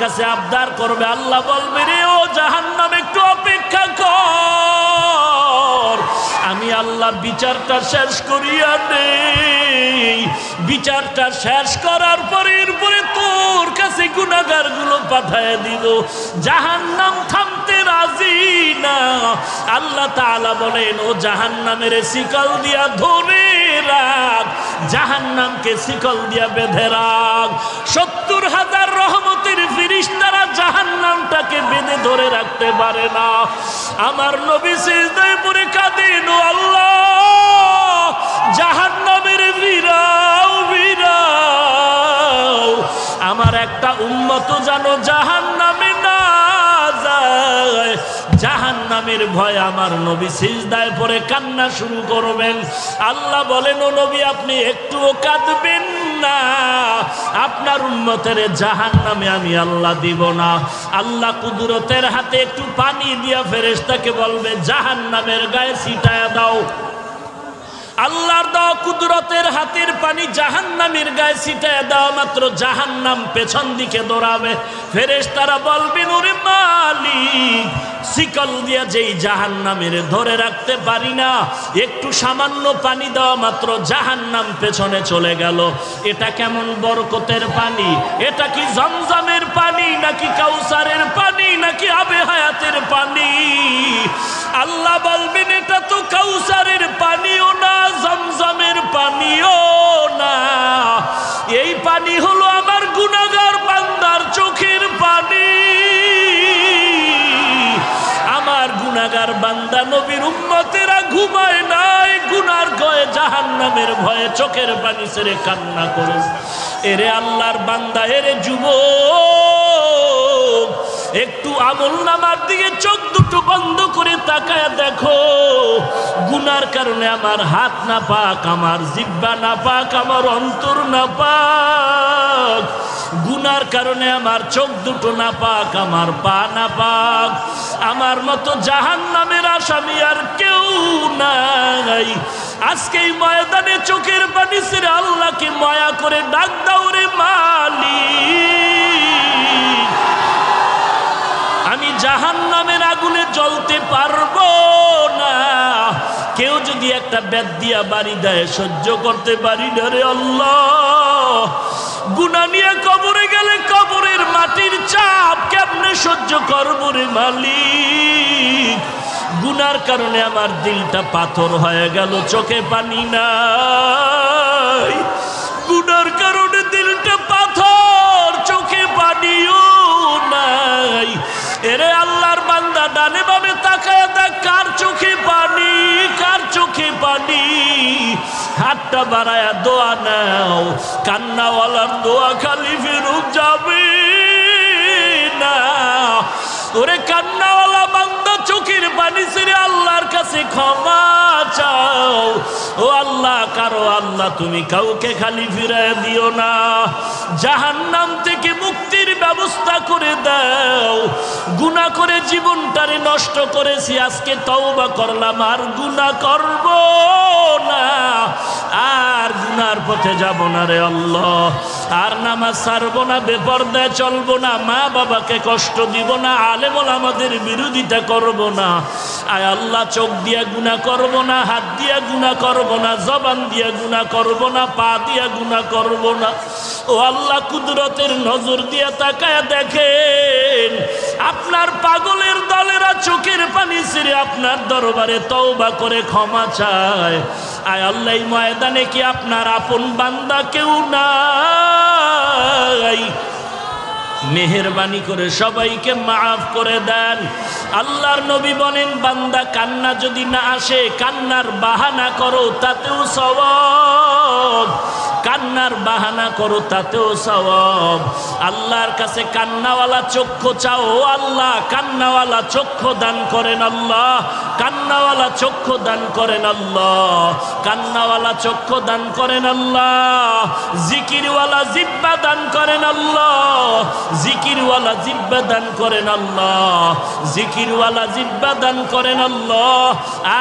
কাছে আবদার করবে, আল্লাহ বলবে, রে ও জাহান্নাম একটু অপেক্ষা কর, আমি আল্লাহ বিচারটা শেষ করিয়া নেই। বিচারটা শেষ করার পরে এরপরে তোর কাছে গুনাহগার গুলো পাঠায় দিব। জাহান্নাম থামতে রাজি না। আল্লাহ তাআলা বলেন, ও জাহান্নামের শিকল দিয়া ধরে রাখ, জাহান্নামকে শিকল দিয়া বেঁধে রাখ। ৭০,০০০ রহমতের ফেরেশতারা জাহান্নামটাকে বেঁধে ধরে রাখতে পারে না। আমার নবী সিজদায় পড়ে কাঁদেন, ও আল্লাহ, জাহান্নামের ভিড়াও ভিড়াও, আমার একটা উম্মত যেন জাহান্নামে না যায়। জাহান্নামের ভয় আমার নবী সিজদায় পড়ে কান্না শুরু করবেন। আল্লাহ বলেন, ও নবী, আপনি একটুও কাঁদবেন না, আপনার উম্মতের জাহান্নামে আমি আল্লাহ দিব না। আল্লাহ কুদরতের হাতে একটু পানি দিয়া ফেরেশতাকে বলবে, জাহান্নামের গায়ে ছিটায়া দাও। আল্লাহর দেওয়া কুদরতের হাতের পানি জাহান্নামের গায়ে ছিটায় দেওয়া মাত্র জাহান্নাম পেছন দিকে দৌড়াবে। ফেরেশতারা বলবেন, ওরে মালিক, শিকল দিয়া যেই জাহান্নামের ধরে রাখতে পারি না, একটু সামান্য পানি দেওয়া মাত্র জাহান্নাম পেছনে চলে গেল। এটা কেমন বরকতের পানি? এটা কি জমজমের পানি, নাকি কাউসারের পানি, নাকি আবে হায়াতের পানি? আল্লাহ বলবেন, এটা তো কাউসারের পানিও না, জমজমের পানিও না, এই পানি হলো আমার গুনাহগার বান্দার চোখের পানি। আমার গুনাহগার বান্দা নবীর উম্মতেরা ঘুমায় নাই, গুনার ভয়ে, জাহান্নামের ভয়ে চোখের পানি ছেড়ে কান্না করে। এরে আল্লাহর বান্দা, এরে যুবক, একটু আমলনামার দিকে চোখ দুটো বন্ধ করে তাকায় দেখো। গুনার কারণে আমার হাত না পাক, আমার জিহ্বা না পাক, আমার অন্তর না পাক। গুনার কারণে আমার চোখ দুটো না পাক, আমার পা না পাক। আমার মতো জাহান্নামের আসামি আর কেউ নাই। আজকে এই ময়দানে চোখের পানি ছেড়ে আল্লাহকে মায়া করে ডাক দাও, রে মালিক, আমি জাহান্নামের আগুনে জ্বলতে পারবো না। কেউ যদি একটা বেত দিয়া বাড়ি দেয়, সহ্য করতে পারি না রে আল্লাহ। গুনাহ নিয়ে কবরে গেলে কবরের মাটির চাপ কেমনে সহ্য করবো রে মালিক। গুনার কারণে আমার দিলটা পাথর হয়ে গেল, চোখে পানি নাই। গুনার কারণে দিলটা পাথর, চোখে পানিও নাই। এরে আল্লাহর বান্দা, ডানে বামে তাকায় দেখ, কার চোখে পানি, কার চোখে পানি। হাতটা বাড়ায়া দোয়া নাও, কান্নাওয়ালার দোয়া খালি ফেরত যাবে না। ওরে কান্নাওয়ালা বান্দা, চোখের পানি ছেড়ে আল্লাহর কাছে ক্ষমা চাও। ও আল্লাহ, কারো আল্লাহ তুমি কাউকে খালি ফিরায় দিও না। জাহান্নাম থেকে মুক্তির ব্যবস্থা করে দাও। গুনাহ করে জীবনটারে নষ্ট করেছি, আজকে তওবা করলাম, আর গুনাহ করব না, আর গুনার পথে যাব না রে আল্লাহ। আর নামাজ ছাড়বো না, বেপরদায় চলবো না, মা বাবাকে কষ্ট দিব না, আলেম ওলামাদের বিরোধিতা করব না। আয় আল্লাহ, চোখ দিয়া গুনাহ করব না, হাত দিয়া গুনাহ করব না, জবান দিয়া গুনাহ করব না, পা দিয়া গুনাহ করব না। ও আল্লাহ, কুদরতের নজর দিয়া তাকায় দেখেন, আপনার পাগলের দলেরা চোখের পানি ছেড়ে আপনার দরবারে তওবা করে ক্ষমা চায়। আয় আল্লাহ, এই ময়দানে কি আপনার আপন বান্দা কেউ নাই? মেহেরবানি করে সবাইকে মাফ করে দেন। আল্লাহর নবী বলেন, বান্দা কান্না যদি না আসে, কান্নার বাহানা করো, তাতেও সওয়াব। কান্নার বাহানা করো, তাতেও সওয়াব। আল্লাহর কাছে কান্নাওয়ালা চক্ষু চাও। ও আল্লাহ, কান্নাওয়ালা চক্ষু দান করেন আল্লাহ, কান্নাওয়ালা চক্ষু দান করেন আল্লাহ, কান্নাওয়ালা চক্ষু দান করেন আল্লাহ। জিকিরওয়ালা জিহ্বা দান করেন আল্লাহ, জিকিরওয়ালা জিহ্বা দান করেন আল্লাহ, জিকিরওয়ালা জিহ্বা দান করেন আল্লাহ।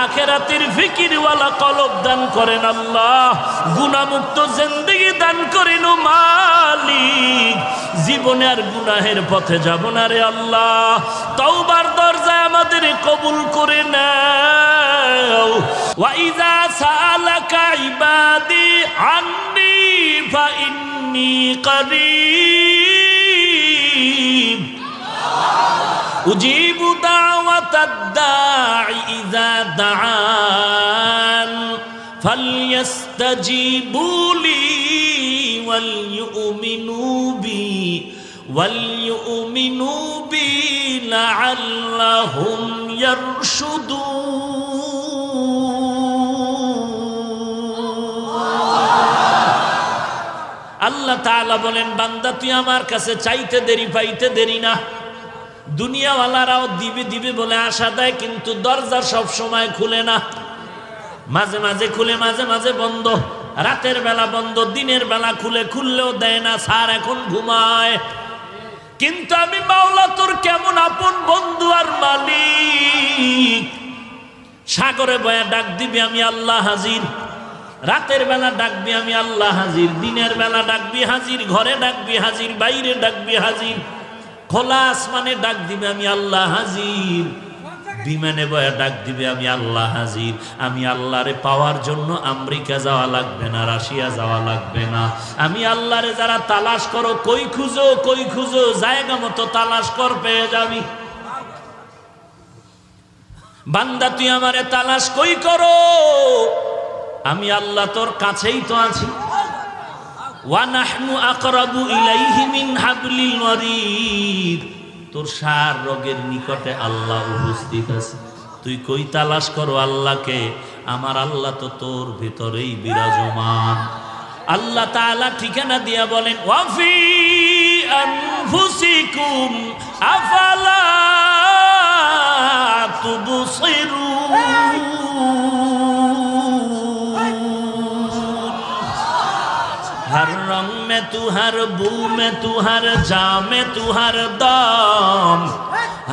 আখিরাতের ফিকিরওয়ালা কলব দান করেন আল্লাহ। গুনাহমুক্ত জিন্দেগি দান করেন ও মালিক। জীবনে আর গুনাহের পথে যাব না রে আল্লাহ। তওবার দরজায় আমাদের কবুল করে নাও। ওয়া ইযা সাআলাকা ইবাদি আন্নী ফা ইন্নী করিব উজিবু দাওয়াতাদ দাঈ ইযা দাআন ফালইস্তাজিবু লি ওয়ালইউমিনু বি লাআল্লাহুম ইয়ারশুদুন। আল্লাহ তাআলা বলেন, বান্দা তুই আমার কাছে চাইতে দেরি পাইতে দেরি না। দুনিয়াওয়ালারাও দিবে দিবে বলে আশা দেয়, কিন্তু দরজা সব সময় খুলে না। মাঝে মাঝে খুলে, মাঝে মাঝে বন্ধ। রাতের বেলা বন্ধ, দিনের বেলা খুলে, খুললেও দেয় না, স্যার এখন ঘুমায়। কিন্তু আমি মাওলা তোর কেমন আপন বন্ধু আর মালিক। সাগরে বয়া ডাক দিবি, আমি আল্লাহ হাজির। রাতের বেলা ডাকবি, আমি আল্লাহ হাজির। দিনের বেলা ডাকবি হাজির, ঘরে ডাকবি হাজির, বাইরে ডাকবি হাজির। খোলা আসমানে ডাক দিবে, আমি আল্লাহ হাজির। বিমানে বয়া ডাক দিবে, আমি আল্লাহ হাজির। আমি আল্লাহরে পাওয়ার জন্য আমেরিকা যাওয়া লাগবে না, রাশিয়া যাওয়া লাগবে না। আমি আল্লাহরে যারা তালাশ করো, কই খুঁজো, কই খুঁজো, জায়গা মতো তালাশ কর, পেয়ে যাবি। বান্দা তুই আমারে তালাশ কই করো, আমি আল্লাহ তোর কাছেই তো আছি। ওয়া নাহনু আকরাবু ইলাইহি মিন হাবলিল ওয়ারিদ। তোর সার রোগের নিকটে আল্লাহ উপস্থিত আছে। তুই কই তালাশ করো আল্লাহকে, আমার আল্লাহ তো তোর ভিতরেই বিরাজমান। আল্লাহ তাআলা ঠিকানা দিয়া বলেন, ওয়াফি আনফুসিকুম আফালা তুবসিরুন। हर रंग में तू, हर बू में तू, हर जा में तू, हर दम।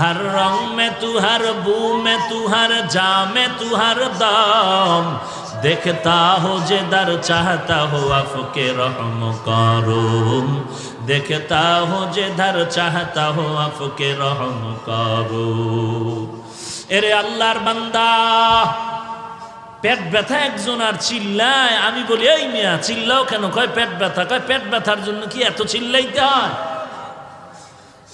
हर रंग में तू, हर बू में तू, हर जा में तू, हर दम। देखता हो जिधर चाहता हो आपके रहम करूम। देखता हो जिधर चाहता हो आपके रहम करूम। एरे अल्लाहर बंदा, পেট ব্যথা একজন আর চিল্লায়। আমি বলি, এই মিয়া চিল্লাও কেন? কয় পেট ব্যথা। কয় পেট ব্যথার জন্য কি এত চিল্লাইতে হয়?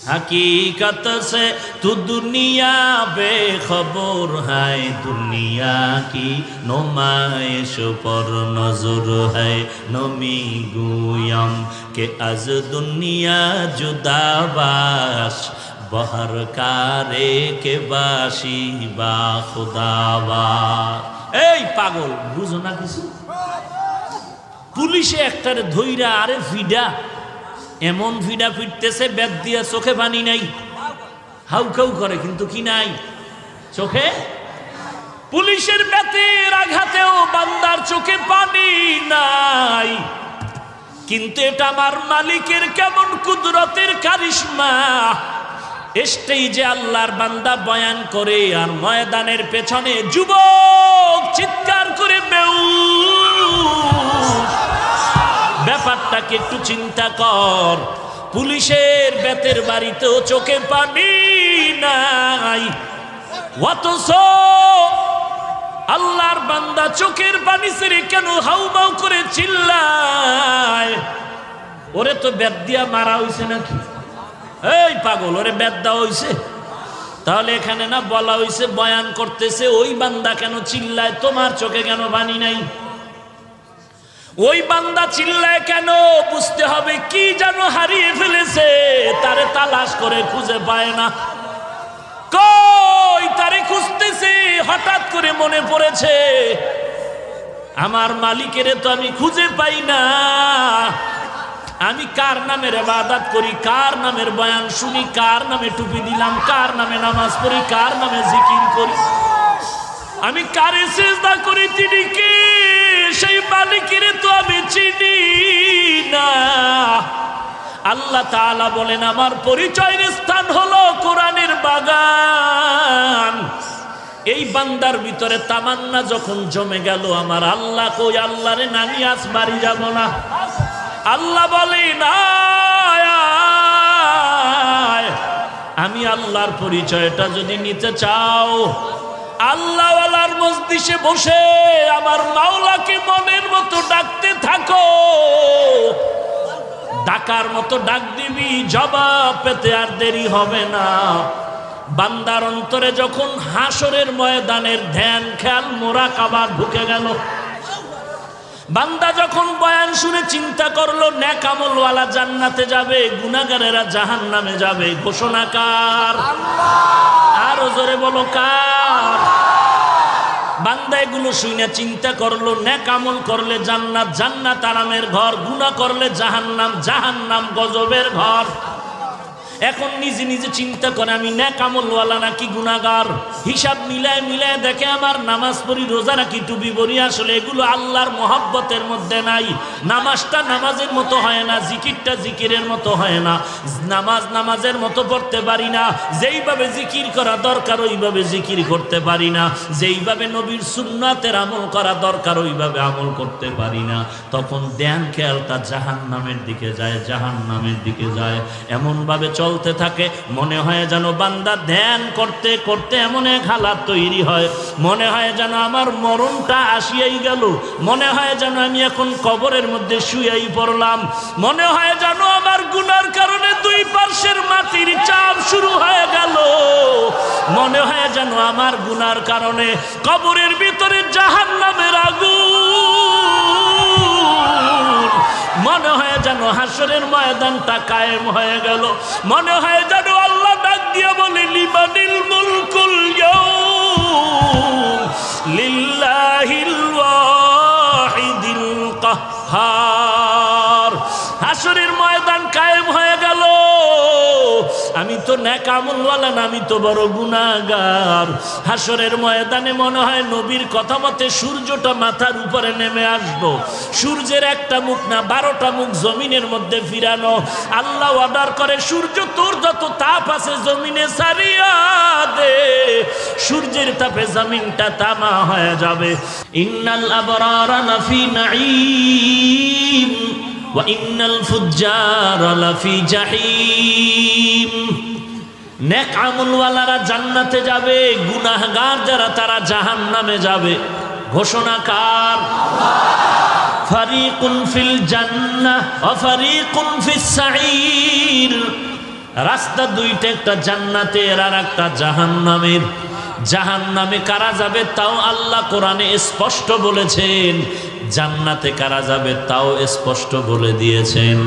हकीकत से तू दुनिया बेखबर है, दुनिया की नुमाइश पर नजर है। नमी गुयम के अज दुनिया जुदा बाश, बहर कारे के बाशी बा खुदावा। এই পাগল, বুঝো না কিছু? পুলিশে একটারে ধইরা আরে ফিডা, এমন ফিডা ফিরতেছে, বেদ দিয়া চোখে পানি নাই, হাউকাউ করে, কিন্তু কি নাই চোখে? পুলিশের বেতের আঘাতেও বান্দার চোখে পানি নাই। কিন্তু এটা আমার মালিকের কেমন কুদরতের কারিশমা। স্টেজে আল্লাহর বান্দা বয়ান করে, আর ময়দানের পেছনে যুবক চিৎকার করে বেউস। ব্যাপারটাকে একটু চিন্তা কর। পুলিশের বেতের বাড়িতেও চোখে পানি নাই, অথচ আল্লাহর বান্দা চোখের পানি ছেড়ে কেন হাউমাউ করে চিল্লায়? ওরে তো বেত দিয়া মারা হইছে নাকি? এই পাগল, ওরে বেত দেওয়া হইছে? তাহলে এখানে না বলা হইছে, বয়ান করতেছে, ওই বান্দা কেন চিল্লায়? তোমার চোখে কেন পানি নাই? ওই বান্দা চিল্লায় কেন? বুঝতে হবে কি যেন হারিয়ে ফেলেছে, তারে তালাশ করে খুঁজে পায় না। কই তারে খুঁজতেছে, হঠাৎ করে মনে পড়েছে, আমার মালিকেরে তো আমি খুঁজে পাই না। আমি কার নামের ইবাদত করি, কার নামের বয়ান শুনি, কার নামে টুপি দিলাম, কার নামে নামাজ পড়ি, কার নামে জিকির করি, আমি কারে সিজদা করি, তিনি কে? সেই মালিকেরে তো আমি চিনি না। আল্লাহ তাআলা বলেন, আমার পরিচয়ের স্থান হলো কোরআনের বাগান। এই বান্দার ভিতরে তামান্না যখন জমে গেল, আমার আল্লাহ কই, আল্লাহরে নামি আজ বাড়ি যাব না। আল্লাহ বলে না, আমি আল্লাহর পরিচয়টা যদি নিতে চাও, আল্লাহওয়ালার মজলিসে বসে আমার মাওলাকে মনের মতো ডাকতে থাকো। ডাকার মতো ডাক দিবি, জবাব পেতে আর দেরি হবে না। বান্দার অন্তরে যখন হাসরের ময়দানের ধ্যান খেয়াল মোরাকাবা ঢুকে গেল, বান্দা যখন বয়ান শুনে চিন্তা করলো নেক আমলওয়ালা জান্নাতে যাবে, গুনাহগারেরা জাহান্নামে যাবে, ঘোষণা কার? আরো জোরে বলো কার? বান্দা এগুলো শুনে চিন্তা করলো নেক আমল করলে জান্নাত, জান্নাত আরামের ঘর, গুনাহ করলে জাহান্নাম, জাহান্নাম গজবের ঘর। এখন নিজে নিজে চিন্তা করে আমি নেক আমলওয়ালা নাকি গুনাহগার। হিসাব মিলায় মিলায় দেখে আমার নামাজ পড়ি, রোজা রাখি, টুপি পরি, আসলে এগুলো আল্লাহর মহব্বতের মধ্যে নাই। নামাজটা নামাজের মতো হয় না, জিকিরটা জিকিরের মতো হয় না, নামাজ নামাজের মতো পড়তে পারি না, যেইভাবে জিকির করা দরকার ওইভাবে জিকির করতে পারি না, যেইভাবে নবীর সুন্নাতের আমল করা দরকার ওইভাবে আমল করতে পারি না। তখন ধ্যান খেয়ালটা জাহান্নামের দিকে যায়, জাহান্নামের দিকে যায়। এমনভাবে চলতে থাকে, মনে হয় যেন বান্দা ধ্যান করতে করতে এমন এক হালাত তৈরি হয়, মনে হয় যেন আমার মরণটা আসিয়াই গেল, মনে হয় যেন আমি এখন কবরের মধ্যে শুয়েই পড়লাম, মনে হয় যেন আমার গুনার কারণে দুই পার্শ্বের মাটির চাপ শুরু হয়ে গেল, মনে হয় যেন আমার গুনার কারণে কবরের ভিতরে জাহান্নামের আগুন, মনে হয় যেন হাসরের ময়দানটা কায়েম হয়ে গেল, মনে হয় যেন আল্লাহ ডাক দিয়ে বলে লিমানিল মুলকুল ইয়াউম লিল্লাহিল ওয়াহিদিল কাহ্হার। হাসরের ময়দান কায়েম হয়ে গেল, আমি তো নেক আমলওয়ালা না, আমি তো বড় গুনাহগার। হাসরের ময়দানে মনে হয় নবীর কথা মতে সূর্যটা মাথার উপরে নেমে আসবো, সূর্যের একটা মুখ না 12টা মুখ জমিনের মধ্যে ফিরানো। আল্লাহ অর্ডার করে সূর্য তোর যত তাপ আছে জমিনে সারিয়া দে, সূর্যের তাপে জমিনটা তামা হয়ে যাবে। ইন্নাল আবরারা লাফি নাঈম ওয়া ইন্নাল ফুজ্জারা লাফি জাহিম। নেক আমলওয়ালারা জান্নাতে যাবে, গুনাহগার যারা তারা জাহান্নামে যাবে। ঘোষণা কার? ফারিকুন ফিল জান্নাহ ওয়া ফারিকুন ফিস সাঈর। রাস্তা দুইটা, একটা জান্নাতের আর একটা জাহান্নামের। জাহান্নামে কারা যাবে তাও আল্লাহ কোরআনে স্পষ্ট বলেছেন, জান্নাতে কারা যাবে তাও স্পষ্ট বলে দিয়েছেন।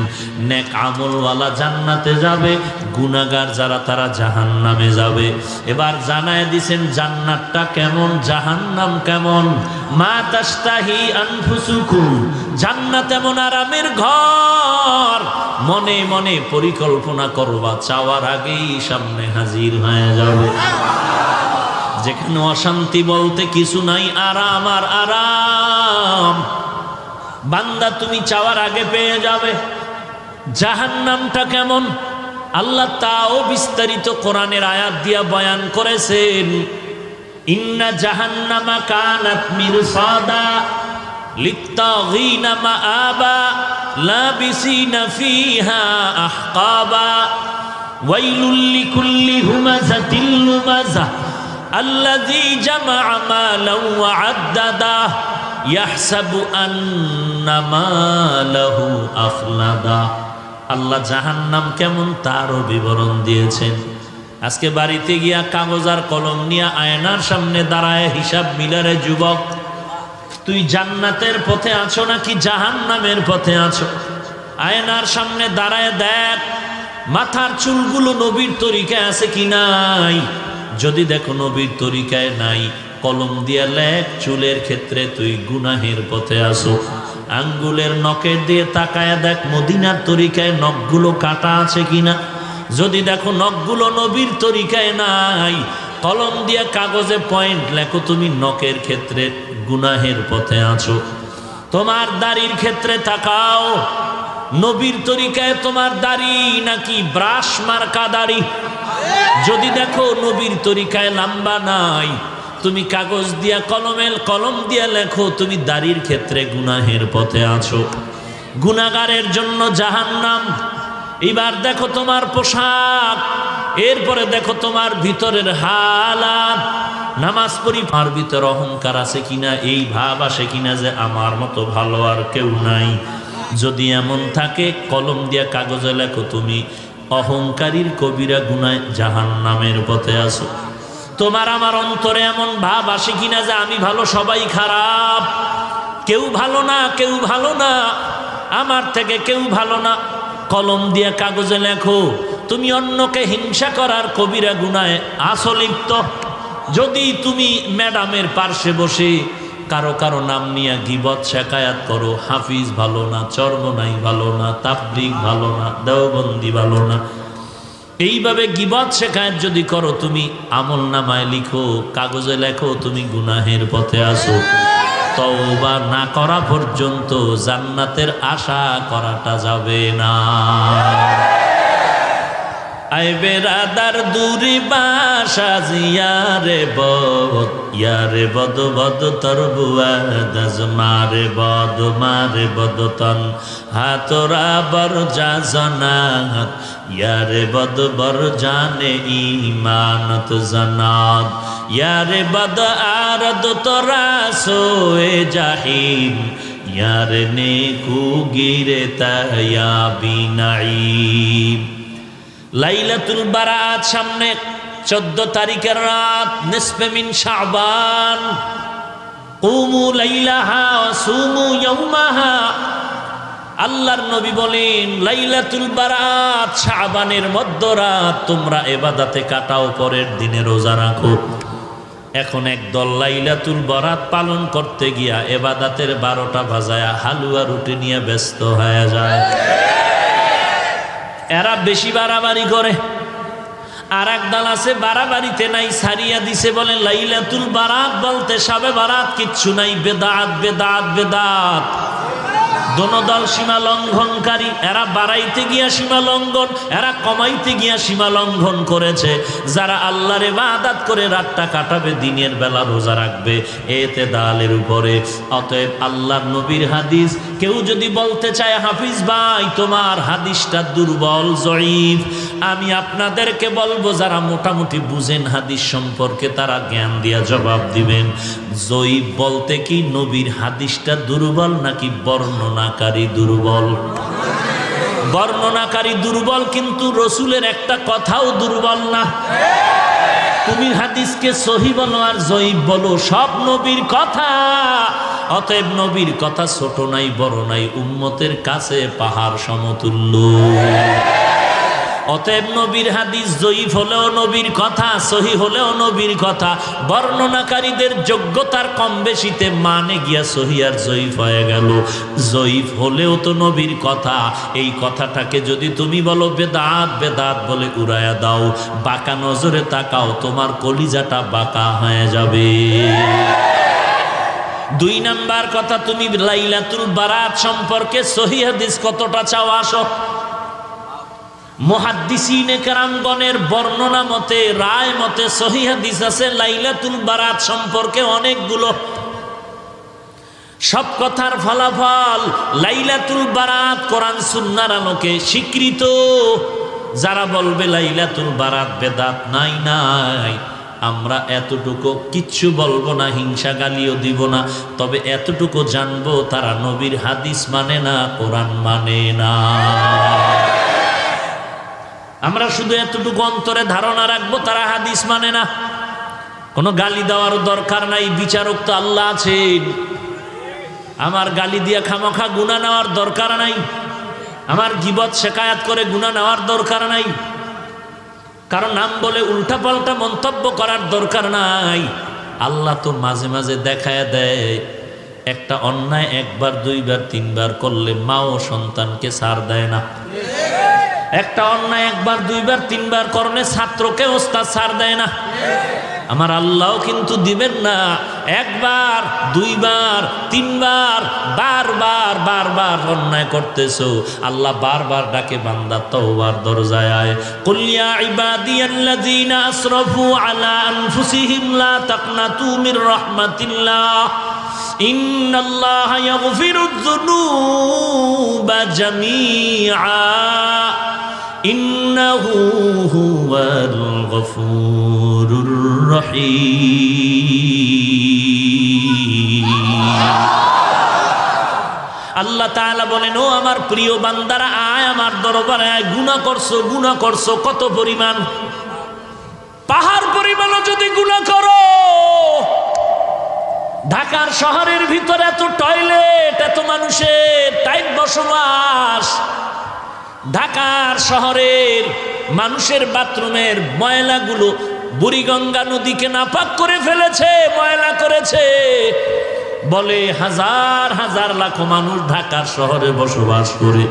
নেক আমলওয়ালা জান্নাতে যাবে, গুনাহগার যারা তারা জাহান্নামে যাবে। এবার জানায় দিছেন জান্নাতটা কেমন, জাহান্নাম কেমন। মা তাশতাহি আনফুসুকুম, জান্নাত এমন আরামের ঘর, মনে মনে পরিকল্পনা করবা, চাওয়ার আগেই সামনে হাজির হয়ে যাবে। যেখানে অশান্তি বলতে কিছু নাই, আরাম আর আরাম। বান্দা তুমি চাওয়ার আগে পেয়ে যাবে। জাহান্নামটা কেমন আল্লাহ তাও বিস্তারিত কোরআনের আয়াত দিয়া বয়ান করেছেন। ইন্না জাহান্নামা কানাত মিরসাদা লিত্তাগিনা মাআবা লাবিসিনা ফিহা আহকাবা ওয়াইলুল লিকুল্লি হুমাযাতিল লুমাযাহ আল্লাযী জামাআ মালান ওয়া আদ্দাদা ইয়াহসাবু আন্না মালাহু আফলাদা। আল্লাহ জাহান্নাম কেমন তারও বিবরণ দিয়েছেন। আজকে বাড়িতে গিয়া কাগজ আর কলম নিয়ে আয়নার সামনে দাঁড়ায় হিসাব মিলারে যুবক, তুই জান্নাতের পথে আছো নাকি জাহান্নামের পথে আছো? আয়নার সামনে দাঁড়ায় দেখ মাথার চুলগুলো নবীর তরিকায় আছে কি নাই। যদি দেখো নবীর তরিকায় নাই, কলম দিয়া লেখ চুলের ক্ষেত্রে তুই গুনাহের পথে আসো। আঙ্গুলের নখের দিয়ে তাকায় দেখ মদিনার তরিকায় নখগুলো কাটা আছে কিনা। যদি দেখো নখগুলো নবীর তরিকায় নাই, কলম দিয়া কাগজে পয়েন্ট লেখো তুমি নখের ক্ষেত্রে গুনাহের পথে আছো। তোমার দাড়ির ক্ষেত্রে তাকাও, নবীর তরিকায় তোমার দাড়ি নাকি ব্রাশ মার্কা দাড়ি। যদি দেখো নবীর তরিকায় লম্বা নাই, তুমি কাগজ দিয়া কলম দিয়া লেখো তুমি দাড়ির ক্ষেত্রে গুনাহের পথে আছো। গুনাহগারের জন্য জাহান্নাম। এবার দেখো তোমার পোশাক, এরপরে দেখো তোমার ভিতরের হালাত, নামাজ পড়ি আর ভিতরে অহংকার আছে কিনা, এই ভাব আসে কিনা যে আমার মতো ভালো আর কেউ নাই। যদি এমন থাকে কলম দিয়া কাগজে লেখো তুমি অহংকারীর কবিরা গুনায় জাহান্নামের পথে আছো। তোমার আমার অন্তরে এমন ভাব আসে কিনা যে আমি ভালো সবাই খারাপ, কেউ ভালো না, কেউ ভালো না, আমার থেকে কেউ ভালো না। কলম দিয়ে কাগজে লেখো তুমি অন্যকে হিংসা করার কবিরা গুনায় আছো লিপ্ত। যদি তুমি ম্যাডামের পার্শ্বে বসে কারো কারো নাম নিয়ে গীবত শেখায়াত করো, হাফিজ ভালো না, চরমনাই ভালো না, তাবলীগ ভালো না, দেওবন্দি ভালো না, এইভাবে গীবত শেখায়াত যদি করো তুমি আমল নামায় লিখো, কাগজে লেখো তুমি গুনাহের পথে আসো। তওবা না করা পর্যন্ত জান্নাতের আশা করাটা যাবে না। আই বেরাদার দূরি বাসা জিয়ারে বদ, ইয়ারে বদ বদ তর বুয়াদাজ মারে বদ তন হাতরা বর যা জনাত, ইয়ারে বদ বর জানে ইমানত জনাত, ইয়ারে বদ আরদ তোরা সোয়ে জাহিম, ইয়ারে নেকু গিরে তায়া বিনাইম। লাইলাতুল বারাত সামনে, 14 তারিখের রাত, নিসফে মিন শাবান, কুমু লাইলাহা ওয়া সুমু ইয়াওমাহা। আল্লাহর নবী বলেন লাইলাতুল বারাত শাবানের মধ্যরাত তোমরা ইবাদতে কাটাও, পরের দিনে রোজা রাখো। এখন একদল লাইলাতুল বারাত পালন করতে গিয়া ইবাদতের 12টা বাজায়া হালুয়া রুটি নিয়ে ব্যস্ত হয়ে যায়। এরা বেশি বাড়াবাড়ি করে। আর এক দল আছে বাড়াবাড়িতে নাই, সারিয়া দিছে, বলে লাইলাতুল বারাত বলতে সবে বারাত কিচ্ছু নাই, বেদাত বেদাত বেদাত। দোনো দল সীমা লঙ্ঘনকারী। এরা বাড়াইতে গিয়া সীমা লঙ্ঘন, এরা কমাইতে গিয়া সীমা লঙ্ঘন করেছে। যারা আল্লাহর ইবাদত করে রাতটা কাটাবে, দিনের বেলা রোজা রাখবে, এতে দালের উপরে। অতএব আল্লাহর নবীর হাদিস কেউ যদি বলতে চায় হাফিজ ভাই তোমার হাদিসটা দুর্বল জয়ীফ, আমি আপনাদেরকে বলবো যারা মোটামুটি বুঝেন হাদিস সম্পর্কে তারা জ্ঞান দিয়া জবাব দিবেন। জয়ীফ বলতে কি নবীর হাদিসটা দুর্বল নাকি বর্ণনাকারী দুর্বল? বর্ণনাকারী দুর্বল, কিন্তু রসুলের একটা কথাও দুর্বল না। তুমি হাদিসকে সহি বলো আর জয়ীফ বলো, সব নবীর কথা। অতএব নবীর কথা ছোট নাই বড় নাই, উম্মতের কাছে পাহাড় সমতুল্য। অতএব নবীর হাদিস জয়ীফ হলেও নবীর কথা, সহি হলেও নবীর কথা। বর্ণনাকারীদের যোগ্যতার কম বেশিতে মানে গিয়া সহি আর জয়ীফ হয়ে গেল। জয়ীফ হলেও তো নবীর কথা। এই কথাটাকে যদি তুমি বলো বেদাত বেদাত বলে উড়ায়া দাও, বাঁকা নজরে তাকাও, তোমার কলিজাটা বাঁকা হয়ে যাবে। 2 নাম্বার কথা, তুমি লাইলাতুল বারাত সম্পর্কে সহি হাদিস কতটা চাও আসো। মুহাদ্দিসিনে কেরামগণের বর্ণনা মতে, রায় মতে সহিহ হাদিস আছে লাইলাতুল বারাত সম্পর্কে অনেকগুলো। সব কথার ফলাফল লাইলাতুল বারাত কোরআন সুন্নাহর আলোকে স্বীকৃত। যারা বলবে লাইলাতুল বারাত বেদাত, নাই নাই, আমরা এতটুকু কিচ্ছু বলবো না, হিংসা গালিও দিব না, তবে এতটুকু জানবো তারা নবীর হাদিস মানে না, কোরআন মানে না। আমরা শুধু এতটুকু অন্তরে ধারণা রাখবো তারা হাদিস মানে না। কোনো গালি দেওয়ার দরকার নাই, বিচারক তো আল্লাহ আছেন। আমার গালি দিয়া খামখা গুনাহ নেওয়ার দরকার নাই, আমার গীবত শেখায়াত করে গুনাহ নেওয়ার দরকার নাই, কারণ নাম বলে উল্টাপাল্টা মন্তব্য করার দরকার নাই। আল্লাহ তো মাঝে মাঝে দেখায় দেয়, একটা অন্যায় 1 বার 2 বার 3 বার করলে মাও সন্তানকে ছাড় দেয় না। একটা অন্যায় 1 বার 2 বার 3 বার করলে ছাত্রকে ওস্তাদ ছাড় দেয় না। আমার আল্লাহও কিন্তু দিবেন না। 1 বার 2 বার 3 বার বারবার বারবার অন্যায় করতেছো, আল্লাহ বারবার ডাকে বান্দা তওবার দরজায় আয়। কুল ইয়া ইবাদিয়াল্লাযীনা আসরাফু আলা আনফুসিহিম লা তাকনাতু মির রাহমাতিল্লাহ ইন্নাল্লাহা ইয়াগফিরুয যুনুবা জামিআ ইন্নাহু হুয়াল গফুরুর রহিম। আল্লাহ তাআলা বলেন, ও আমার প্রিয় বান্দারা, আয় আমার দরবারে আয়। গুনাহ করছো কত পরিমাণ? পাহাড় পরিমাণও যদি গুনাহ করো। ঢাকার শহরের ভিতরে এত টয়লেট, এত মানুষের টাইট বসবাস। ঢাকার শহরের মানুষের বাথরুমের ময়লাগুলো বুড়িগঙ্গা নদীকে নাপাক করে ফেলেছে, ময়লা করেছে। বলে হাজার হাজার লাখ মানুষ ঢাকার শহরে বসবাস করে,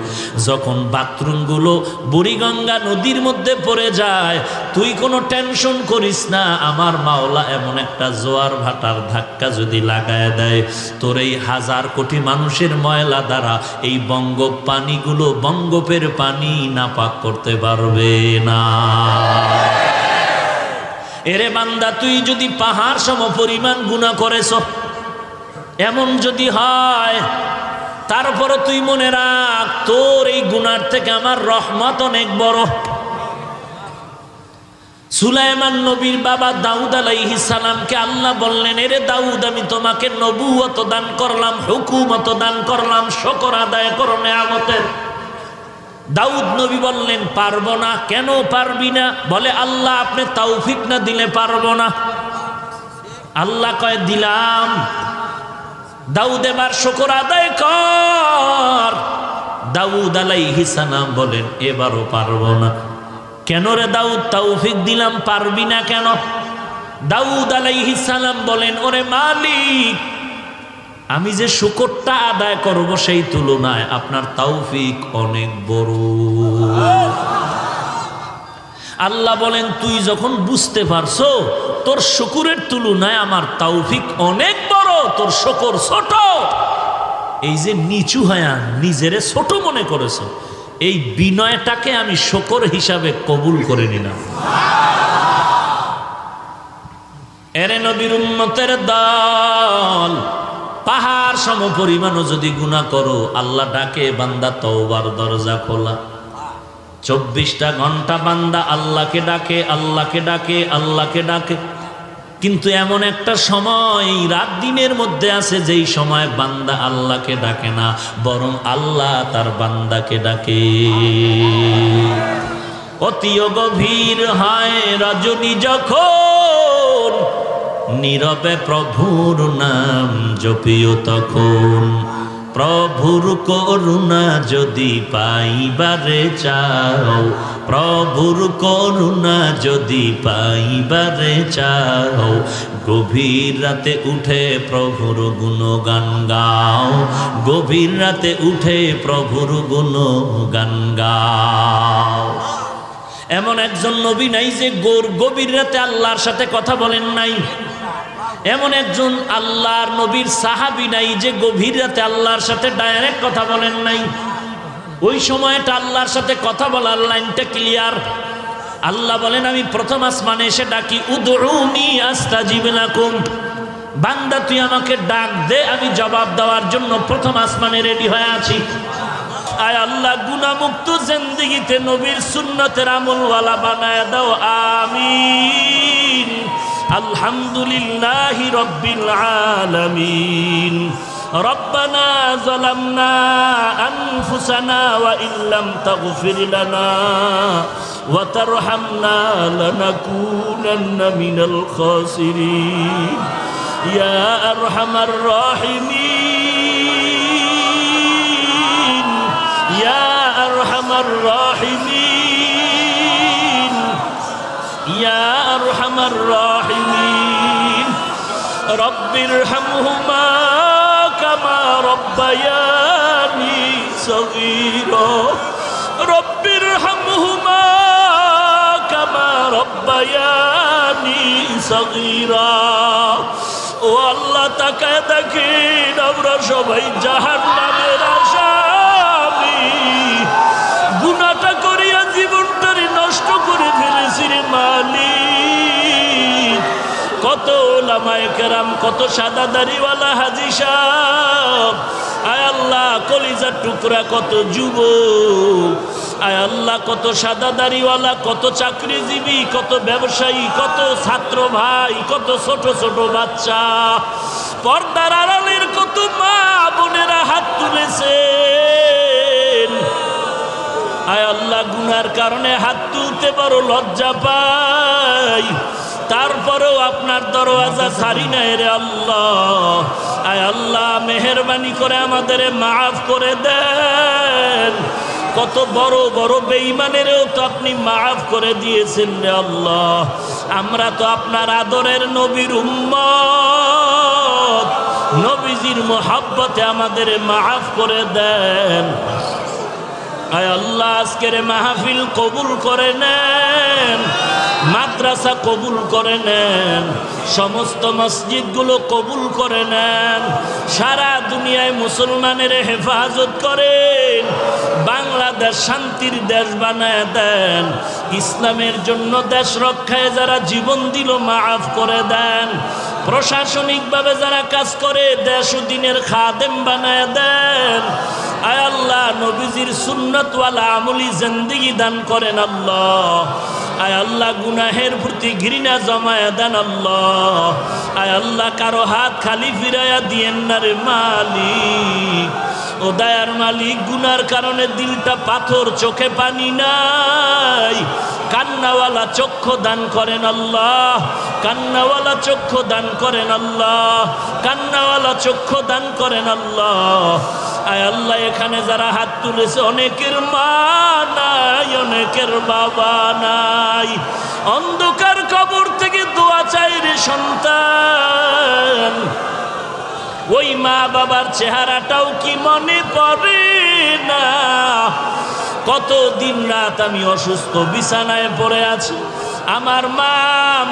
যখন বাথরুমগুলো বুড়িগঙ্গা নদীর মধ্যে পড়ে যায়, তুই কোনো টেনশন করিস না। আমার মাওলা এমন একটা জোয়ার ভাটার ধাক্কা যদি লাগায় দেয়, তোর এই হাজার কোটি মানুষের ময়লা দ্বারা এই পানিগুলো বঙ্গোপের পানি নাপাক করতে পারবে না। এরে বান্দা, তুই যদি পাহাড় সম পরিমাণ গুনাহ করেছ, এমন যদি হয়, তারপরও তুই মনে রাখ, তোর এই গুনার থেকে আমার রহমত অনেক বড়। সুলাইমান নবীর বাবা দাউদ আলাইহিস সালামকে আল্লাহ বললেন, এরে দাউদ, আমি তোমাকে নবুয়ত দান করলাম, হুকুমত দান করলাম, শুকর আদায় করো নেয়ামতের। দাউদ নবী বললেন, পারবো না। কেন পারবি না? বলে, আল্লাহ আপনি তৌফিক না দিলে পারবো না। আল্লাহ কয়, দিলাম। দাউদ এবার শুকর আদায় কর। দাউদ আলাইহিস সালাম বলেন, এবারও পারবো না। কেন রে দাউদ, তৌফিক দিলাম, পারবি না কেন? দাউদ আলাইহিস সালাম বলেন, ওরে মালিক, আমি যে শুকরটা আদায় করব সেই তুলনায় আপনার তৌফিক অনেক বড়। আল্লাহ বলেন, তুই যখন বুঝতে পারছো তোর শুকরের তুলনায় আমার তৌফিক অনেক বড়, তোর শুকর ছোট, এই যে নিচু হয়া নিজেরে ছোট মনে করেছো, এই বিনয়টাকে আমি শুকর হিসাবে কবুল করে নিলাম। এরে নবীর উম্মতের দল, পাহাড় সম পরিমাণও যদি গুনাহ করো, আল্লাহ ডাকে, বান্দা তওবার দরজা খোলা। 24টা ঘন্টা বান্দা আল্লাহকে ডাকে, আল্লাহকে ডাকে, আল্লাহকে ডাকে। কিন্তু এমন একটা সময় রাত দিনের মধ্যে আছে, যেই সময় বান্দা আল্লাহকে ডাকে না, বরং আল্লাহ তার বান্দাকে ডাকে। অতি গভীর হয় রজনী যখন, নীরবে প্রভুর নাম জপিও তখন। প্রভুর করুণা যদি পাইবারে চাও, প্রভুর করুণা যদি পাইবারে চাও, গভীর রাতে উঠে প্রভুর গুণগান গাও, গভীর রাতে উঠে প্রভুর গুণগান গাও। এমন একজন নবী নাই যে গভীর রাতে আল্লাহর সাথে কথা বলেন নাই। এমন একজন আল্লাহর নবীর সাহাবী নাই যে গভীর রাতে আল্লাহর সাথে ডাইরেক্ট কথা বলেন নাই। ওই সময়টা আল্লাহর সাথে কথা বলার লাইনটা ক্লিয়ার। আল্লাহ বলেন, আমি প্রথম আসমানে এসে ডাকি, উদউনি আস্তাজিব লাকুম। বান্দা তুই আমাকে ডাক দে, আমি জবাব দেওয়ার জন্য প্রথম আসমানে রেডি হয়ে আছি। আয় আল্লাহ, গুনাহমুক্ত জিন্দেগিতে নবীর সুন্নতের আমলওয়ালা বানায় দাও, আমিন। আলহামদুলিল্লাহি রাব্বিল আলামিন। রব্বানা যালামনা আনফুসানা ওয়া ইল্লাম তাগফির লানা ওয়া তারহামনা লানাকুনান্না মিনাল খাসিরিন। ইয়া আরহামার রাহিমিন, ইয়া আরহামার রাহিমিন, ইয়া আরহামার রাহিমিন। রব্বিরহামহুমা কামা রব্বায়ানি সগীরা, রব্বিরহামহুমা কামা রব্বায়ানি সগীরা। ও আল্লাহ, তাকায় দেখেন আমরা সবাই জাহান্নামের আসামি। গুনাহটা করিয়া জীবনটারে নষ্ট করে ফেলেছি রে মালিক। কত ওলামায়ে কেরাম, কত সাদা দাড়িওয়ালা হাজী সাহেব, আয় আল্লাহ কলিজার টুকরা কত যুবক, আয় আল্লাহ, কত সাদা দাড়িওয়ালা, কত চাকরিজীবী, কত ব্যবসায়ী, কত ছাত্র ভাই, কত ছোট ছোট বাচ্চা, পর্দার আড়ালের কত মা বোনেরা হাত তুলেছেন। আয় আল্লাহ, গুনার কারণে হাত তুলতে বড় লজ্জা পাই, তারপরেও আপনার দরওয়াজা ছাড়ি নাই রে আল্লাহ। আয় আল্লাহ, মেহেরবানি করে আমাদের মাফ করে দেন। কত বড় বড় বেঈমানেরও তো আপনি মাফ করে দিয়েছেন রে আল্লাহ। আমরা তো আপনার আদরের নবীর উম্মত, নবীজির মোহাব্বতে আমাদের মাফ করে দেন। আয় আল্লাহ, আজকের মাহফিল কবুল করে নেন, মাদ্রাসা কবুল করে নেন, সমস্ত মসজিদগুলো কবুল করে নেন, সারা দুনিয়ায় মুসলমানের হেফাজত করেন, বাংলাদেশ শান্তির দেশ বানায় দেন, ইসলামের জন্য দেশ রক্ষায় যারা জীবন দিল মাফ করে দেন, প্রশাসনিকভাবে যারা কাজ করে দেশ ও দিনের খাদেম বানায় দেন। আয় আল্লাহ, নবীজির সুন্নতওয়ালা আমলি জিন্দেগি দান করেন আল্লাহ। আয় আল্লাহ, গুনাহের প্রতি ঘৃণা জমায়া দেন আল্লাহ। আয় আল্লাহ, কারো হাত খালি ফিরাইয়া দিয়েন না রে মালিক। ও দয়ার মালিক, গুনার কারণে দিলটা পাথর, চোখে পানি নাই, কান্নাওয়ালা চক্ষু দান করেন আল্লাহ, কান্নাওয়ালা চক্ষু দান করেন আল্লাহ, কান্নাওয়ালা চক্ষু দান করেন আল্লাহ। আয় আল্লাহ, এখানে যারা হাত তুলেছে অনেকের মা নাই, অনেকের বাবা নাই, অন্ধকার কবর থেকে দোয়া চাই রে সন্তান। ওই মা বাবার চেহারাটাও কি মনে পড়ে না? কত দিন রাত আমি অসুস্থ বিছানায় পড়ে আছি, আমার মা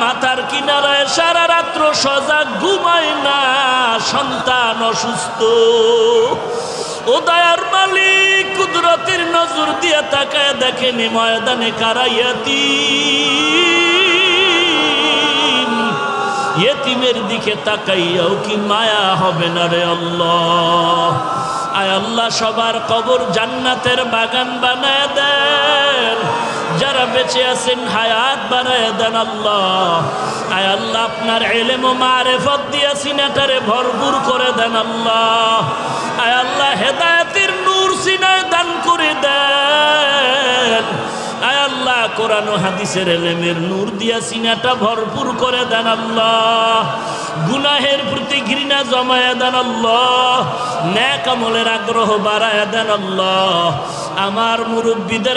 মাথার কিনারায় সারা রাত্র সজাগ ঘুমায় না, সন্তান অসুস্থ। ও দয়ার মালিক, কুদরতের নজর দিয়ে তাকায় দেখেন ময়দানে কারা ইয়তীম, ইয়তীমের দিকে তাকাইয়াও কি মায়া হবে না রে আল্লাহ। আয় আল্লাহ, সবার কবর জান্নাতের বাগান বানায় দেন, যারা বেঁচে আছেন হায়াত বানায় দেন আল্লাহ। আয় আল্লাহ, আপনার ইলম ও মারিফত দিয়া সিনাটারে ভরপুর করে দেন আল্লাহ। আয় আল্লাহ, হেদায়েতের নূর সিনায় দান করে দেন। আয় আল্লাহ, কোরআন ও হাদিসের ইলমের নূর দিয়া সিনাটা ভরপুর করে দেন আল্লাহ। গুনাহের প্রতি ঘৃণা জমায়া দেন আল্লাহ, নেক আমলের আগ্রহ বাড়ায়া দেন আল্লাহ। আমার মুরব্বিদের